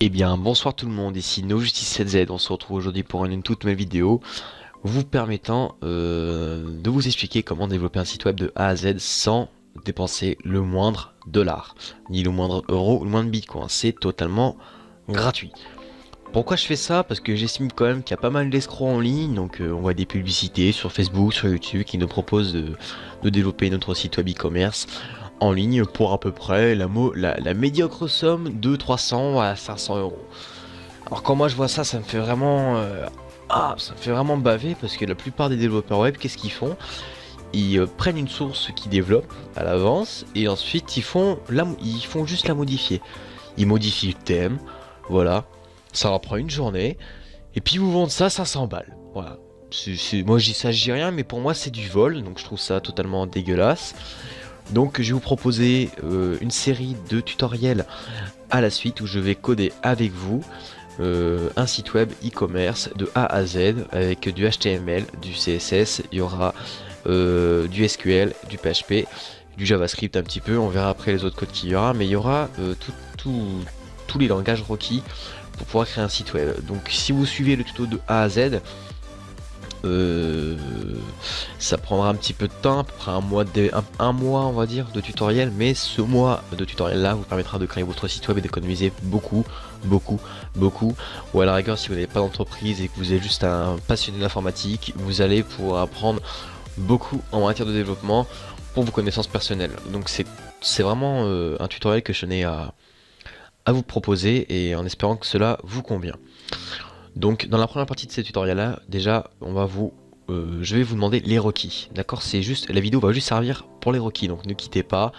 Eh bien, bonsoir tout le monde, ici NoJustice7Z, on se retrouve aujourd'hui pour une toute nouvelle vidéo vous permettant de vous expliquer comment développer un site web de A à Z sans dépenser le moindre dollar, ni le moindre euro ou le moindre bitcoin, c'est totalement gratuit. Pourquoi je fais ça? Parce que j'estime quand même qu'il y a pas mal d'escrocs en ligne, donc on voit des publicités sur Facebook, sur YouTube qui nous proposent de développer notre site web e-commerce en ligne pour à peu près la médiocre somme de 300 à 500 euros. Alors quand moi je vois ça, ça me fait vraiment ça me fait vraiment baver parce que la plupart des développeurs web, qu'est-ce qu'ils font? Ils prennent une source qu'ils développent à l'avance et ensuite ils font juste la modifier. Ils modifient le thème, voilà, ça leur prend une journée et puis ils vous vendent ça 500 balles. Voilà. Moi je dis ça, je dis rien, mais pour moi c'est du vol, donc je trouve ça totalement dégueulasse. Donc je vais vous proposer une série de tutoriels à la suite où je vais coder avec vous un site web e-commerce de A à Z avec du HTML, du CSS, il y aura du SQL, du PHP, du JavaScript un petit peu, on verra après les autres codes qu'il y aura, mais il y aura tous les langages requis pour pouvoir créer un site web. Donc si vous suivez le tuto de A à Z, ça prendra un petit peu de temps, à peu près un mois on va dire de tutoriel, mais ce mois de tutoriel là vous permettra de créer votre site web et d'économiser beaucoup, ou à la rigueur si vous n'avez pas d'entreprise et que vous êtes juste un passionné d'informatique, vous allez pouvoir apprendre beaucoup en matière de développement pour vos connaissances personnelles. Donc c'est vraiment un tutoriel que je tenais à vous proposer et en espérant que cela vous convient. Donc dans la première partie de ce tutoriel là, déjà je vais vous demander les requis, d'accord? C'est juste, la vidéo va juste servir pour les requis, donc ne quittez pas,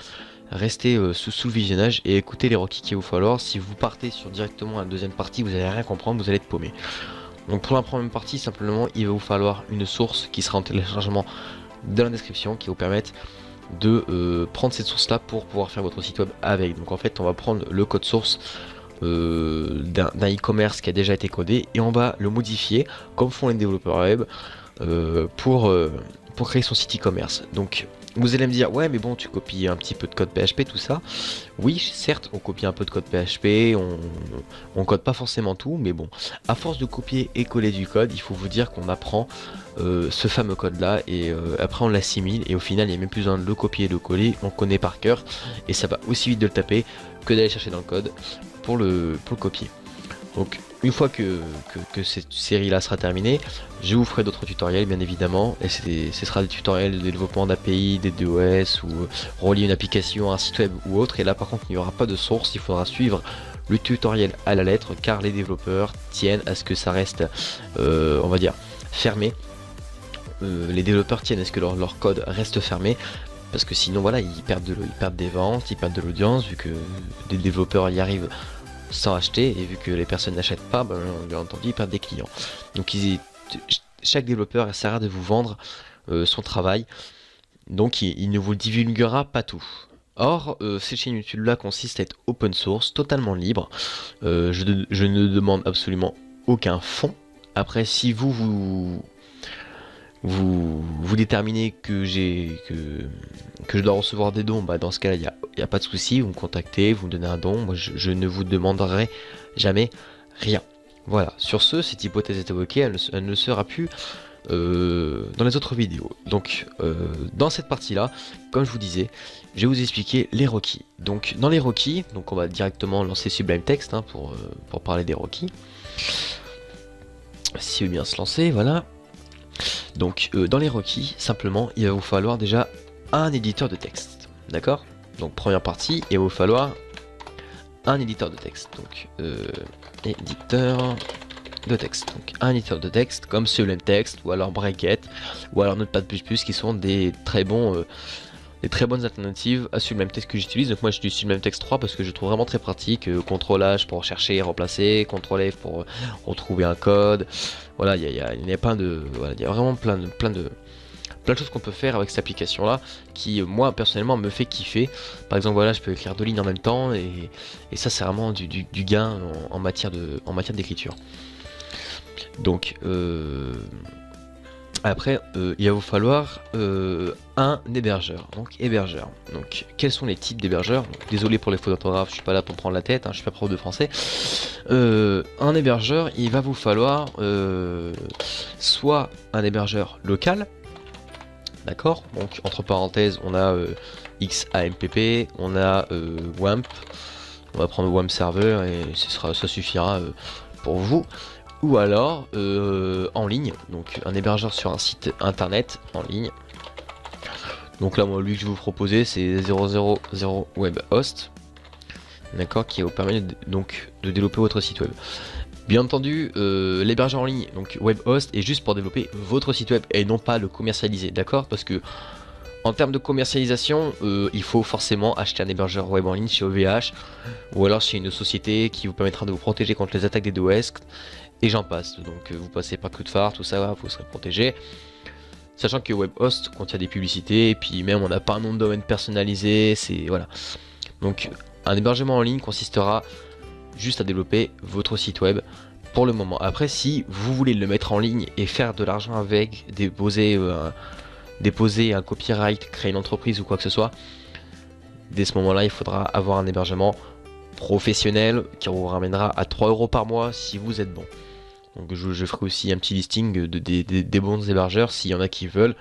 restez sous le visionnage et écoutez les requis qu'il va vous falloir. Si vous partez sur directement la deuxième partie, vous allez rien comprendre, vous allez être paumé. Donc pour la première partie, simplement il va vous falloir une source qui sera en téléchargement dans la description, qui va vous permettre de prendre cette source là pour pouvoir faire votre site web avec. Donc en fait on va prendre le code source d'un e-commerce qui a déjà été codé et on va le modifier comme font les développeurs web pour créer son site e-commerce. Donc vous allez me dire ouais mais bon tu copies un petit peu de code PHP tout ça. Oui certes on copie un peu de code PHP, on code pas forcément tout, mais bon à force de copier et coller du code il faut vous dire qu'on apprend ce fameux code là et après on l'assimile et au final il n'y a même plus besoin de le copier et de le coller, on connaît par cœur et ça va aussi vite de le taper que d'aller chercher dans le code pour le copier. Donc une fois que cette série là sera terminée, je vous ferai d'autres tutoriels bien évidemment, et ce sera des tutoriels de développement d'API, des DOS ou relier une application à un site web ou autre, et là par contre il n'y aura pas de source, il faudra suivre le tutoriel à la lettre car les développeurs tiennent à ce que ça reste on va dire fermé. Les développeurs tiennent à ce que leur code reste fermé parce que sinon voilà ils perdent des ventes, ils perdent de l'audience vu que des développeurs y arrivent sans acheter et vu que les personnes n'achètent pas, bien entendu ils perdent des clients. Donc chaque développeur essaiera de vous vendre son travail, donc il ne vous divulguera pas tout. Or cette chaîne YouTube là consiste à être open source, totalement libre. Je ne demande absolument aucun fonds. Après si vous déterminez que je dois recevoir des dons, bah dans ce cas-là, il n'y a pas de souci, vous me contactez, vous me donnez un don, moi je ne vous demanderai jamais rien. Voilà, sur ce, cette hypothèse est évoquée, elle ne sera plus dans les autres vidéos. Donc, dans cette partie-là, comme je vous disais, je vais vous expliquer les requis. Donc, dans les requis, donc on va directement lancer Sublime Text hein, pour parler des requis. Si veut bien se lancer, voilà. Donc dans les requis, simplement, il va vous falloir déjà un éditeur de texte. D'accord? Donc première partie, il va vous falloir un éditeur de texte. Donc éditeur de texte. Donc un éditeur de texte comme Sublime Text ou alors Bracket ou alors Notepad++ qui sont des très bonnes alternatives à Sublime Text que j'utilise. Donc moi j'utilise Sublime Text 3 parce que je trouve vraiment très pratique. CTRL-H pour chercher et remplacer, CTRL-F pour retrouver un code. Voilà, il y a plein de, voilà, il y a vraiment plein de choses qu'on peut faire avec cette application là qui moi personnellement me fait kiffer. Par exemple voilà, je peux écrire 2 lignes en même temps et ça c'est vraiment du gain en matière d'écriture. Donc Après, il va vous falloir un hébergeur. Donc, hébergeur. Donc, quels sont les types d'hébergeurs? Désolé pour les fautes d'orthographe, je suis pas là pour prendre la tête, hein, je suis pas prof de français. Un hébergeur, il va vous falloir soit un hébergeur local, d'accord? Donc, entre parenthèses, on a XAMPP, on a WAMP. On va prendre WAMP serveur et ça suffira pour vous. Ou alors en ligne, donc un hébergeur sur un site internet en ligne. Donc là, moi, lui que je vais vous proposer, c'est 000 Web Host, d'accord, qui vous permet donc de développer votre site web. Bien entendu, l'hébergeur en ligne, donc Web Host, est juste pour développer votre site web et non pas le commercialiser, d'accord, parce que en termes de commercialisation, il faut forcément acheter un hébergeur web en ligne chez OVH ou alors chez une société qui vous permettra de vous protéger contre les attaques des DOS. Et j'en passe, donc vous passez par coup de phare, tout ça, vous serez protégé. Sachant que WebHost contient des publicités, et puis même on n'a pas un nom de domaine personnalisé, c'est voilà. Donc un hébergement en ligne consistera juste à développer votre site web pour le moment. Après, si vous voulez le mettre en ligne et faire de l'argent avec, déposer un copyright, créer une entreprise ou quoi que ce soit, dès ce moment-là, il faudra avoir un hébergement professionnel qui vous ramènera à 3 € par mois si vous êtes bon. Donc je ferai aussi un petit listing des bons hébergeurs s'il y en a qui veulent.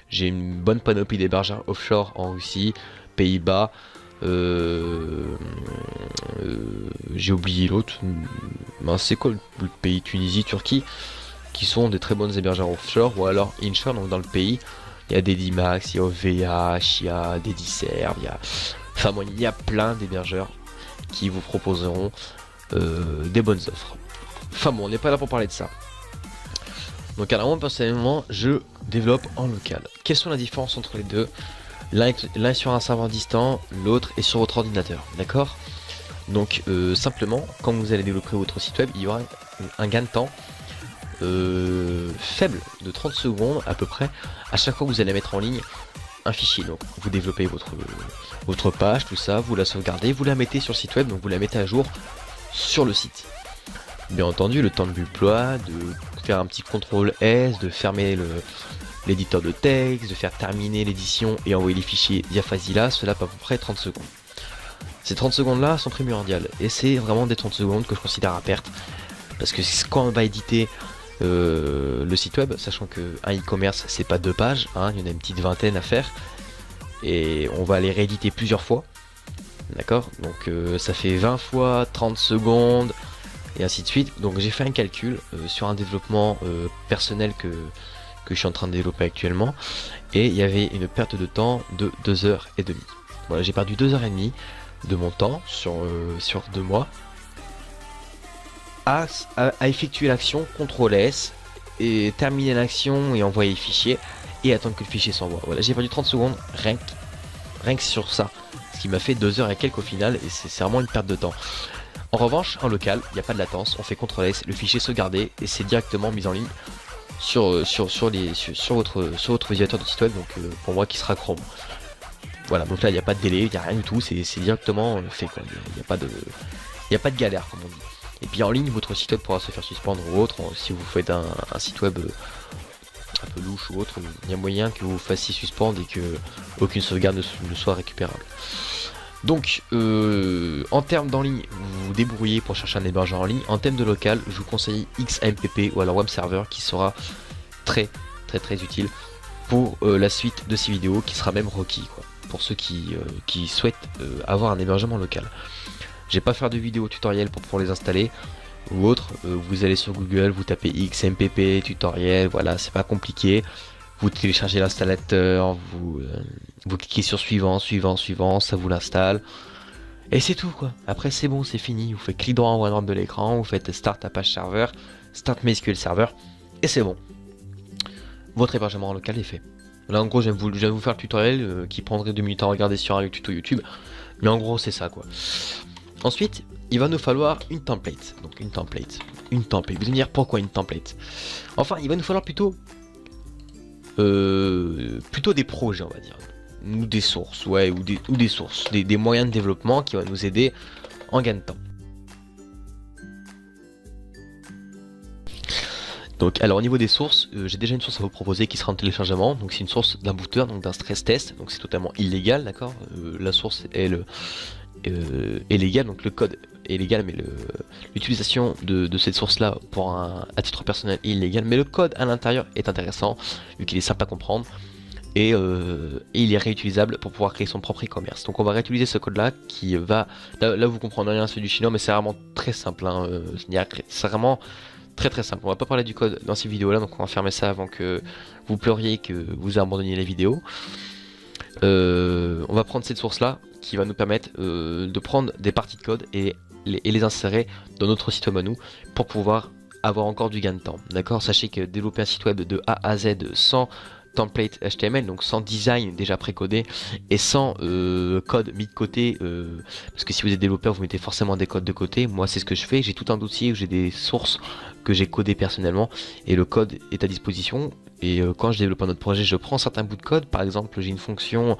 J'ai une bonne panoplie d'hébergeurs offshore en Russie, Pays-Bas, j'ai oublié l'autre. C'est quoi le pays? Tunisie, Turquie, qui sont des très bonnes hébergeurs offshore ou alors inshore, donc dans le pays. Il y a des Dimax, il y a OVH, il y a des Diserve, enfin bon, il y a plein d'hébergeurs qui vous proposeront des bonnes offres. Enfin bon, on n'est pas là pour parler de ça. Donc alors moi personnellement, je développe en local. Quelles sont les différences entre les deux? L'un est sur un serveur distant, l'autre est sur votre ordinateur, d'accord? Donc simplement, quand vous allez développer votre site web, il y aura un gain de temps faible de 30 secondes à peu près à chaque fois que vous allez mettre en ligne un fichier. Donc vous développez votre page, tout ça, vous la sauvegardez, vous la mettez sur le site web, donc vous la mettez à jour sur le site. Bien entendu, le temps de déploie, de faire un petit contrôle S, de fermer l'éditeur de texte, de faire terminer l'édition et envoyer les fichiers via Fazilla, cela peut à peu près 30 secondes. Ces 30 secondes là sont primordiales et c'est vraiment des 30 secondes que je considère à perte parce que quand on va éditer le site web, sachant que un e-commerce c'est pas 2 pages, hein, il y en a une petite vingtaine à faire et on va les rééditer plusieurs fois, d'accord, donc ça fait 20 fois 30 secondes et ainsi de suite. Donc j'ai fait un calcul sur un développement personnel que je suis en train de développer actuellement et il y avait une perte de temps de 2h30. Voilà, j'ai perdu 2h30 de mon temps sur 2 mois à effectuer l'action CTRL S et terminer l'action et envoyer le fichier et attendre que le fichier s'envoie. Voilà, j'ai perdu 30 secondes rien que sur ça, ce qui m'a fait 2 heures et quelques au final et c'est vraiment une perte de temps. En revanche, en local, il n'y a pas de latence, on fait CTRL S, le fichier sauvegardé et c'est directement mis en ligne sur votre visualisateur de site web, donc pour moi qui sera Chrome. Voilà, donc là il n'y a pas de délai, il n'y a rien du tout, c'est directement fait quoi. Il n'y a pas de galère comme on dit. Et puis en ligne, votre site web pourra se faire suspendre ou autre, si vous faites un site web un peu louche ou autre, il y a moyen que vous fassiez suspendre et que aucune sauvegarde ne soit récupérable. Donc en termes d'en ligne, vous vous débrouillez pour chercher un hébergeur en ligne. En termes de local, je vous conseille XAMPP ou alors Web Server qui sera très utile pour la suite de ces vidéos, qui sera même requis quoi, pour ceux qui souhaitent avoir un hébergement local. Je vais pas faire de vidéo tutoriel pour les installer ou autre, vous allez sur Google, vous tapez XAMPP tutoriel, voilà, c'est pas compliqué. Vous téléchargez l'installateur, vous cliquez sur suivant, ça vous l'installe. Et c'est tout quoi. Après c'est bon, c'est fini. Vous faites clic droit en haut à droite de l'écran, vous faites Start Apache Server, Start MySQL Server, et c'est bon. Votre hébergement local est fait. Là en gros je viens de vous faire le tutoriel qui prendrait 2 minutes à regarder sur un tuto YouTube. Mais en gros c'est ça quoi. Ensuite, il va nous falloir une template. Donc une template. Vous allez me dire pourquoi une template? Enfin, il va nous falloir plutôt des projets, on va dire, ou des sources, ouais, ou des sources, des moyens de développement qui vont nous aider en gain de temps. Donc alors au niveau des sources, j'ai déjà une source à vous proposer qui sera en téléchargement. Donc c'est une source d'un booter, donc d'un stress test, donc c'est totalement illégal, d'accord. La source est légale, donc le code est légal, mais l'utilisation de cette source là pour à titre personnel est illégale, mais le code à l'intérieur est intéressant vu qu'il est simple à comprendre. Et il est réutilisable pour pouvoir créer son propre e-commerce. Donc on va réutiliser ce code là qui va... Là vous comprenez rien, c'est du chinois, mais c'est vraiment très simple, hein. C'est vraiment très simple. On va pas parler du code dans ces vidéos là, donc on va fermer ça avant que vous pleuriez que vous abandonniez la vidéo. On va prendre cette source là qui va nous permettre de prendre des parties de code et les insérer dans notre site web à nous pour pouvoir avoir encore du gain de temps. D'accord, sachez que développer un site web de A à Z sans template HTML, donc sans design déjà précodé et sans code mis de côté, parce que si vous êtes développeur vous mettez forcément des codes de côté. Moi c'est ce que je fais, j'ai tout un dossier où j'ai des sources que j'ai codées personnellement et le code est à disposition. Et quand je développe un autre projet, je prends certains bouts de code. Par exemple, j'ai une fonction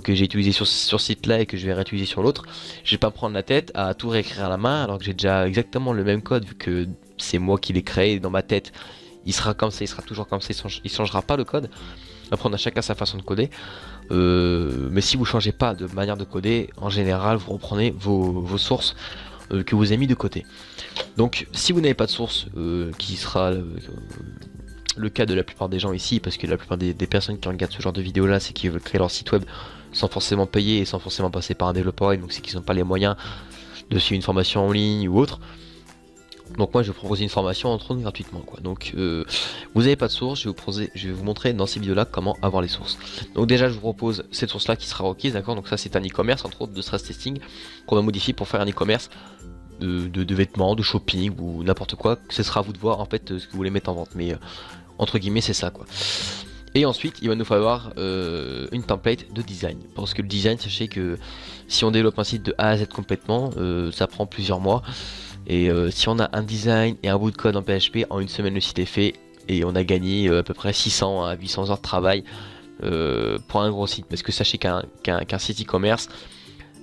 que j'ai utilisée sur ce site-là et que je vais réutiliser sur l'autre. Je vais pas me prendre la tête à tout réécrire à la main, alors que j'ai déjà exactement le même code vu que c'est moi qui l'ai créé dans ma tête. Il sera comme ça, il sera toujours comme ça, il changera pas le code. Après, on a chacun sa façon de coder. Mais si vous changez pas de manière de coder, en général, vous reprenez vos sources que vous avez mis de côté. Donc, si vous n'avez pas de source, qui sera le cas de la plupart des gens ici, parce que la plupart des personnes qui regardent ce genre de vidéo là, c'est qu'ils veulent créer leur site web sans forcément payer et sans forcément passer par un développeur, et donc c'est qu'ils n'ont pas les moyens de suivre une formation en ligne ou autre. Donc moi je vais proposer une formation entre autres gratuitement quoi. Donc vous n'avez pas de source, je vais vous montrer dans ces vidéos là comment avoir les sources. Donc déjà je vous propose cette source là qui sera requise, d'accord. Donc ça c'est un e-commerce entre autres de stress testing qu'on va modifier pour faire un e-commerce de vêtements, de shopping ou n'importe quoi. Ce sera à vous de voir en fait ce que vous voulez mettre en vente, mais entre guillemets c'est ça quoi. Et ensuite il va nous falloir une template de design, parce que le design, sachez que si on développe un site de A à Z complètement, ça prend plusieurs mois. Et si on a un design et un bout de code en PHP, en une semaine le site est fait et on a gagné à peu près 600 à 800 heures de travail pour un gros site. Parce que sachez qu'un site e-commerce,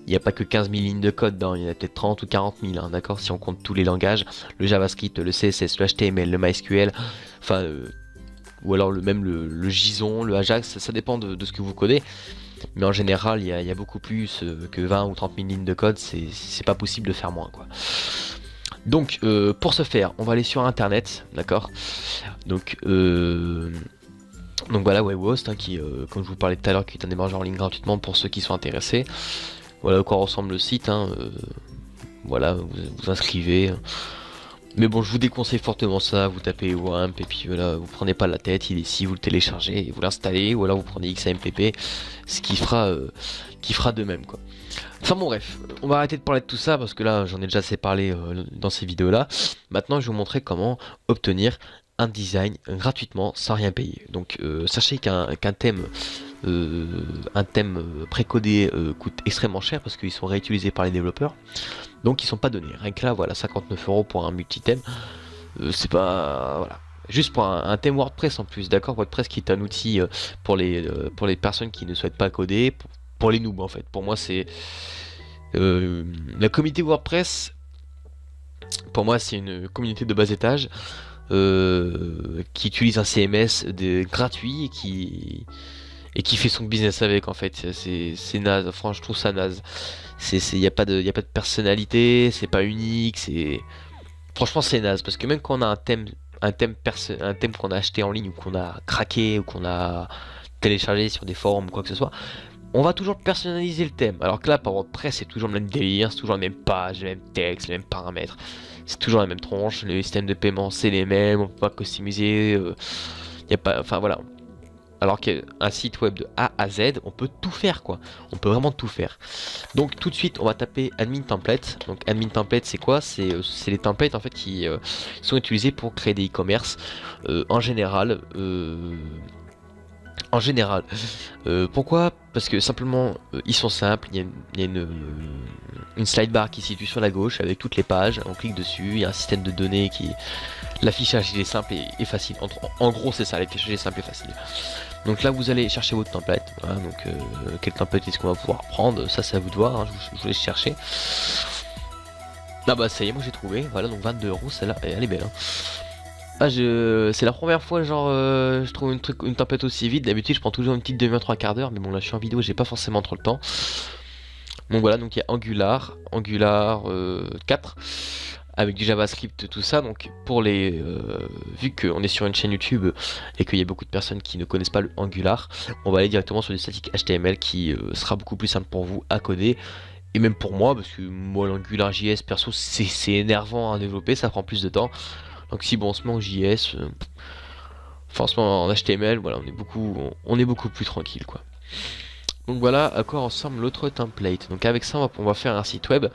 il n'y a pas que 15 000 lignes de code dedans, il y en a peut-être 30 ou 40 000, hein, d'accord, si on compte tous les langages, le JavaScript, le CSS, le HTML, le MySQL, enfin, ou alors même le JSON, le Ajax, ça dépend de ce que vous codez. Mais en général, il y a beaucoup plus que 20 ou 30 000 lignes de code, c'est pas possible de faire moins quoi. Donc pour ce faire, on va aller sur internet, d'accord. Donc voilà, Webhost, hein, qui, comme je vous parlais tout à l'heure, qui est un hébergeur en ligne gratuitement pour ceux qui sont intéressés. Voilà à quoi ressemble le site, hein, voilà, vous inscrivez. Mais bon, je vous déconseille fortement ça, vous tapez WAMP et puis voilà, vous prenez pas la tête, il est ici, vous le téléchargez et vous l'installez, ou alors vous prenez XAMPP, ce qui fera de même quoi. Enfin bon bref, on va arrêter de parler de tout ça parce que là j'en ai déjà assez parlé dans ces vidéos là. Maintenant je vais vous montrer comment obtenir un design gratuitement sans rien payer. Donc sachez qu'un thème précodé coûte extrêmement cher parce qu'ils sont réutilisés par les développeurs, donc ils sont pas donnés. Rien que là voilà, 59 € pour un multi-thème, c'est pas... voilà. Juste pour un thème WordPress en plus, d'accord. WordPress qui est un outil pour les personnes qui ne souhaitent pas coder, pour les noobs en fait. Pour moi c'est... la communauté WordPress, pour moi c'est une communauté de bas étage qui utilise un CMS gratuit et qui fait son business avec en fait. C'est naze, franchement je trouve ça naze. Il n'y a pas de personnalité, c'est pas unique, franchement c'est naze, parce que même quand on a un thème qu'on a acheté en ligne ou qu'on a craqué ou qu'on a téléchargé sur des forums ou quoi que ce soit, on va toujours personnaliser le thème. Alors que là par WordPress c'est toujours le même délire, c'est toujours la même page, le même texte, les mêmes paramètres, c'est toujours la même tronche, les systèmes de paiement c'est les mêmes, on peut pas customiser, y a pas, enfin voilà. Alors qu'un site web de A à Z, on peut tout faire quoi. On peut vraiment tout faire. Donc tout de suite, on va taper admin template. Donc admin template, c'est quoi? C'est les templates en fait qui sont utilisés pour créer des e-commerce en général. Pourquoi? Parce que simplement ils sont simples. Il y a une slide bar qui se situe sur la gauche avec toutes les pages. On clique dessus. Il y a un système de données qui... L'affichage il est simple et facile. En gros c'est ça, l'affichage est simple et facile. Donc là vous allez chercher votre template. Voilà, donc quel template est-ce qu'on va pouvoir prendre? Ça c'est à vous de voir, hein, je vous laisse chercher. Là bah ça y est, moi j'ai trouvé. Voilà, donc 22 €, celle-là, elle est belle. Hein. C'est la première fois, genre, je trouve une tempête aussi vite. D'habitude, je prends toujours une petite demi-heure, trois quarts d'heure, mais bon, là, je suis en vidéo, j'ai pas forcément trop le temps. Donc voilà, donc il y a Angular 4, avec du JavaScript, tout ça. Donc pour les, vu qu'on est sur une chaîne YouTube et qu'il y a beaucoup de personnes qui ne connaissent pas le Angular, on va aller directement sur du statique HTML qui sera beaucoup plus simple pour vous à coder. Et même pour moi, parce que moi l'Angular JS perso c'est énervant à développer, ça prend plus de temps. Donc si bon on se met en JS, forcément en HTML, voilà, on est beaucoup plus tranquille quoi. Donc voilà à quoi ressemble l'autre template. Donc avec ça on va faire un site web.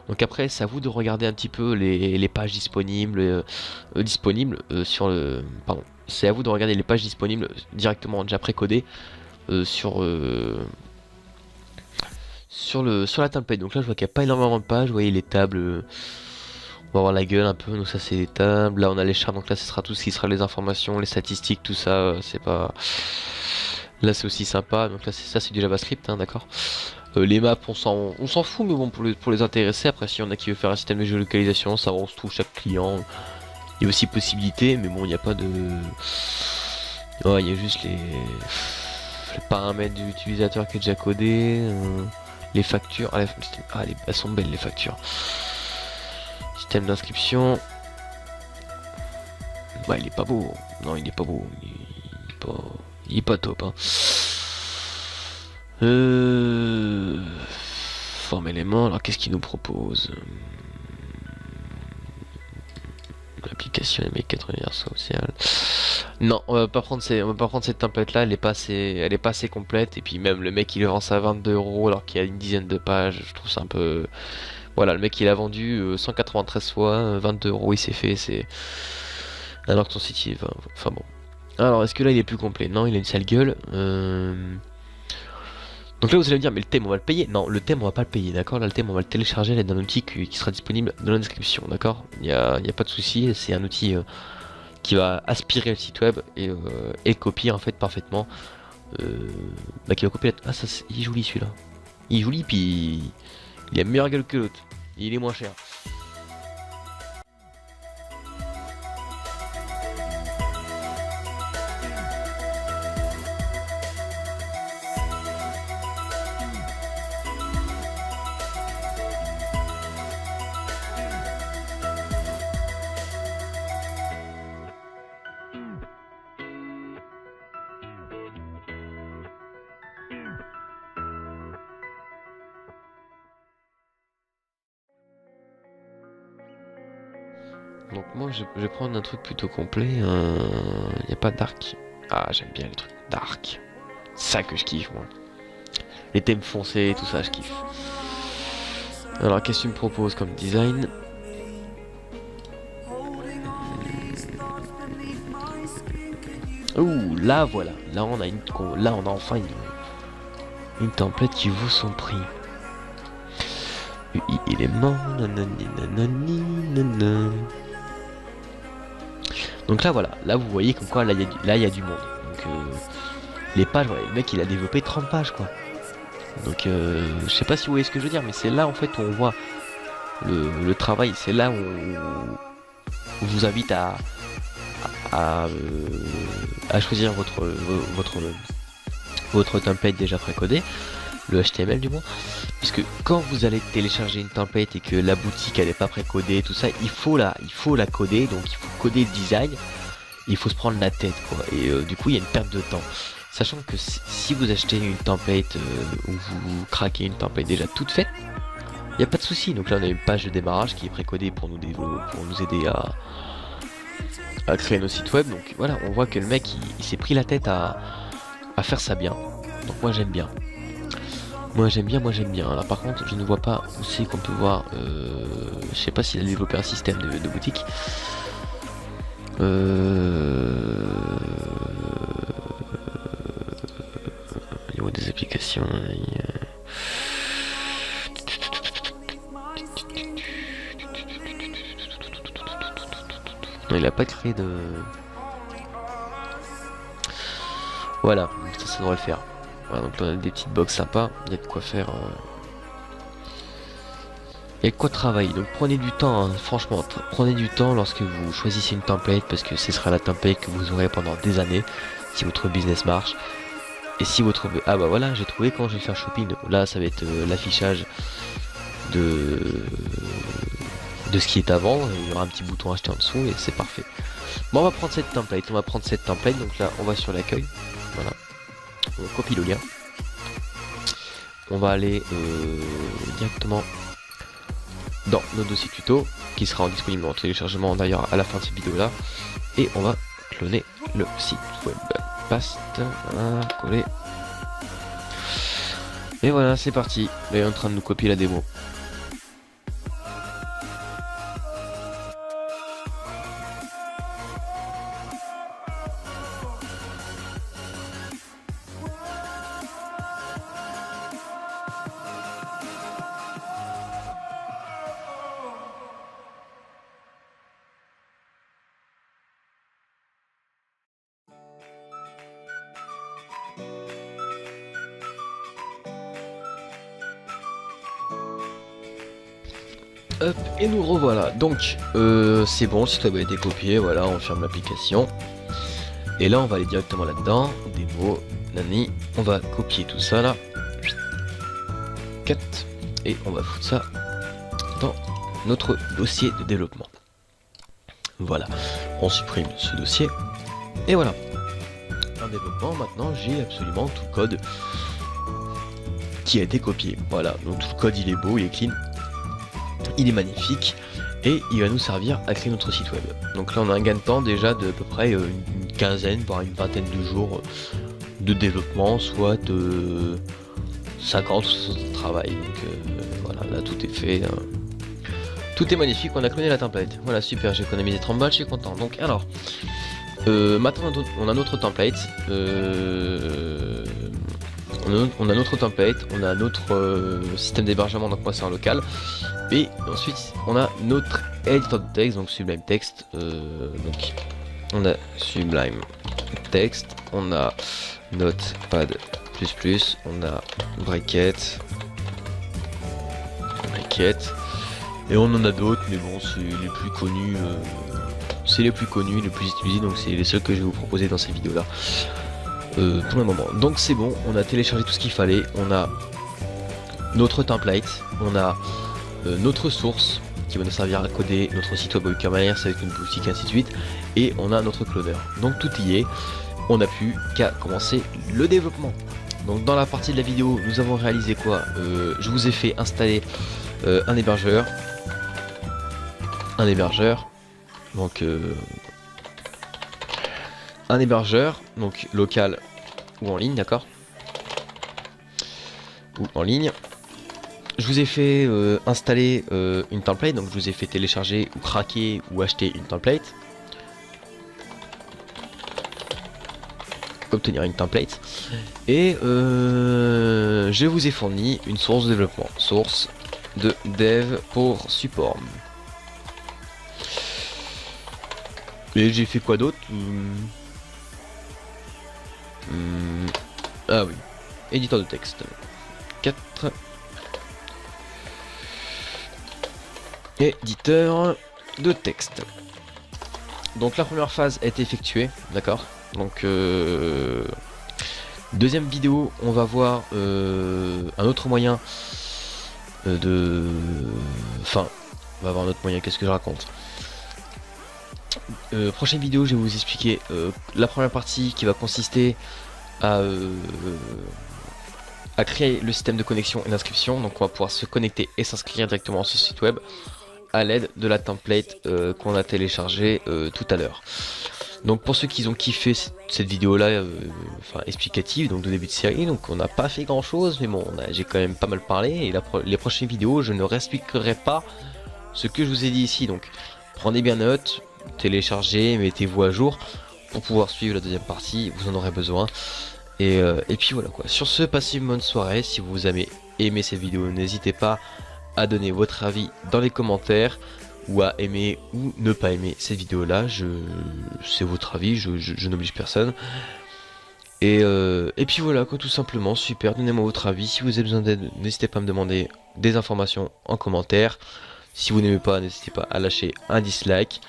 Donc après c'est à vous de regarder un petit peu les pages disponibles, sur le. Pardon. C'est à vous de regarder les pages disponibles directement déjà précodées sur la template. Donc là je vois qu'il n'y a pas énormément de pages. Vous voyez les tables. On va voir la gueule un peu, donc ça c'est les tables, là on a les charts, donc là ce sera tout ce qui sera les informations, les statistiques, tout ça, c'est pas... Là c'est aussi sympa, donc là c'est du JavaScript, hein, d'accord. Les maps on s'en fout, mais bon pour les intéresser, après si y en a qui veut faire un système de géolocalisation, ça on se trouve chaque client, il y a aussi possibilité, mais bon il n'y a pas de... Ouais, il y a juste les paramètres de l'utilisateur qui est déjà codé, les factures, elles sont belles les factures. Système d'inscription. Ouais, il est pas beau. Non, il est pas beau. Il est pas top. Hein. Forme élément. Alors, qu'est-ce qu'il nous propose? L'application ML4 universal social. Non, on va pas prendre cette template là. Elle est pas assez complète. Et puis même le mec il le vend ça à 22 € alors qu'il y a une dizaine de pages. Je trouve ça un peu. Voilà, le mec il a vendu 193 fois, 22 € il s'est fait, c'est... Alors que son site il va... Enfin bon. Alors est-ce que là il est plus complet? Non, il a une sale gueule. Donc là vous allez me dire, mais le thème on va le payer? Non, le thème on va pas le payer, d'accord? Là le thème on va le télécharger, là d'un outil qui sera disponible dans la description, d'accord? Y a pas de souci, c'est un outil qui va aspirer le site web et le copier en fait parfaitement. Qui va copier la... Ah ça, il est joli celui-là. Il est joli puis... Il a meilleure gueule que l'autre. Il est moins cher. Donc moi je vais prendre un truc plutôt complet. Il n'y a pas dark. Ah j'aime bien les trucs dark. Ça que je kiffe moi. Les thèmes foncés, tout ça je kiffe. Alors qu'est-ce que tu me proposes comme design? Ouh là voilà. Là on a enfin une template qui vaut son prix. UI élément. Donc là voilà, là vous voyez comme quoi là il y a du monde. Donc les pages, voilà, le mec il a développé 30 pages quoi. Donc je sais pas si vous voyez ce que je veux dire, mais c'est là en fait où on voit le travail, c'est là où on vous invite à choisir votre template déjà précodé, le HTML du moins. Puisque quand vous allez télécharger une template et que la boutique elle est pas précodée, tout ça, il faut la coder, donc il faut coder le design, il faut se prendre la tête quoi, et du coup il y a une perte de temps. Sachant que si vous achetez une template ou vous craquez une template déjà toute faite, il n'y a pas de souci. Donc là on a une page de démarrage qui est précodée pour nous aider à créer nos sites web. Donc voilà, on voit que le mec il s'est pris la tête à faire ça bien. Donc moi j'aime bien. Moi j'aime bien. Alors par contre je ne vois pas où c'est qu'on peut voir. Je sais pas s'il a développé un système de boutique. Au niveau des applications. Non, il a pas créé de. Voilà, ça devrait le faire. Voilà, donc on a des petites box sympas, il y a de quoi faire. Il y a quoi de travail, donc prenez du temps, hein, franchement, prenez du temps lorsque vous choisissez une template parce que ce sera la template que vous aurez pendant des années si votre business marche. Et si votre... Ah bah voilà, j'ai trouvé quand je vais faire shopping. Là, ça va être l'affichage de ce qui est à vendre. Il y aura un petit bouton acheter en dessous et c'est parfait. Bon, on va prendre cette template. Donc là, on va sur l'accueil. Voilà. On copie le lien. On va aller directement dans nos dossiers tuto qui sera disponible en téléchargement d'ailleurs à la fin de cette vidéo là. Et on va cloner le site web. Paste, voilà, coller. Et voilà, c'est parti. Il est en train de nous copier la démo. Hop, et nous revoilà. Donc, c'est bon, le site web a été copié. Voilà, on ferme l'application. Et là, on va aller directement là-dedans. Démo, nani. On va copier tout ça là. 4. Et on va foutre ça dans notre dossier de développement. Voilà, on supprime ce dossier. Et voilà. En développement, maintenant, j'ai absolument tout le code qui a été copié. Voilà, donc tout le code, il est beau, il est clean. Il est magnifique et il va nous servir à créer notre site web. Donc là on a un gain de temps déjà de à peu près une quinzaine voire une vingtaine de jours de développement, soit de 50 ou 60 de travail. Donc voilà, là tout est fait. Tout est magnifique, on a cloné la template. Voilà, super, j'ai économisé 30 balles, je suis content. Donc alors, maintenant on a notre template. On a notre template, on a notre système d'hébergement, donc moi c'est un local. Et ensuite on a notre éditeur de texte, donc Sublime Text. Donc on a Sublime Text, on a Notepad++, on a Bracket, et on en a d'autres, mais bon c'est les plus connus, les plus utilisés, donc c'est les seuls que je vais vous proposer dans ces vidéos là. Pour le moment. Donc c'est bon, on a téléchargé tout ce qu'il fallait, on a notre template, on a notre source qui va nous servir à coder notre site web Webkaminer avec une boutique ainsi de suite, et on a notre cloner. Donc tout y est, on n'a plus qu'à commencer le développement. Donc dans la partie de la vidéo, nous avons réalisé quoi? Je vous ai fait installer un hébergeur, donc un hébergeur, donc local ou en ligne, d'accord, ou en ligne. Je vous ai fait installer une template, donc je vous ai fait télécharger ou craquer ou acheter une template, obtenir une template, et je vous ai fourni une source de développement, source de dev pour support. Et j'ai fait quoi d'autre? Ah oui, éditeur de texte 4, éditeur de texte. Donc la première phase est effectuée, d'accord. Donc deuxième vidéo, on va voir un autre moyen enfin, on va voir un autre moyen, qu'est-ce que je raconte. Prochaine vidéo, je vais vous expliquer la première partie qui va consister à créer le système de connexion et d'inscription. Donc on va pouvoir se connecter et s'inscrire directement sur ce site web à l'aide de la template qu'on a téléchargée tout à l'heure. Donc pour ceux qui ont kiffé cette vidéo là, enfin explicative, donc de début de série, donc on n'a pas fait grand chose, mais bon, j'ai quand même pas mal parlé, et les prochaines vidéos je ne réexpliquerai pas ce que je vous ai dit ici. Donc prenez bien note, téléchargez, mettez-vous à jour pour pouvoir suivre la deuxième partie, vous en aurez besoin. Et puis voilà quoi. Sur ce, passez une bonne soirée. Si vous avez aimé cette vidéo, n'hésitez pas à donner votre avis dans les commentaires, ou à aimer ou ne pas aimer cette vidéo là. C'est votre avis, je n'oblige personne. Et puis voilà quoi, tout simplement. Super, donnez-moi votre avis. Si vous avez besoin d'aide, n'hésitez pas à me demander des informations en commentaire. Si vous n'aimez pas, n'hésitez pas à lâcher un dislike.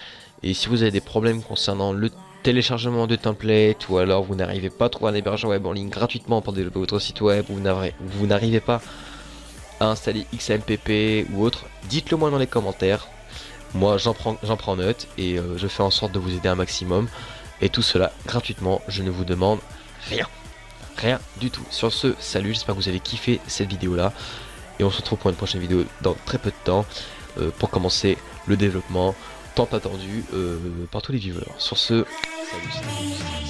Et si vous avez des problèmes concernant le téléchargement de templates, ou alors vous n'arrivez pas à trouver un hébergeur web en ligne gratuitement pour développer votre site web, ou vous n'arrivez pas à installer XAMPP ou autre, dites-le moi dans les commentaires. Moi j'en prends note et je fais en sorte de vous aider un maximum. Et tout cela gratuitement, je ne vous demande rien du tout. Sur ce, salut, j'espère que vous avez kiffé cette vidéo là. Et on se retrouve pour une prochaine vidéo dans très peu de temps pour commencer le développement tant attendu par tous les viewers. Sur ce, salut.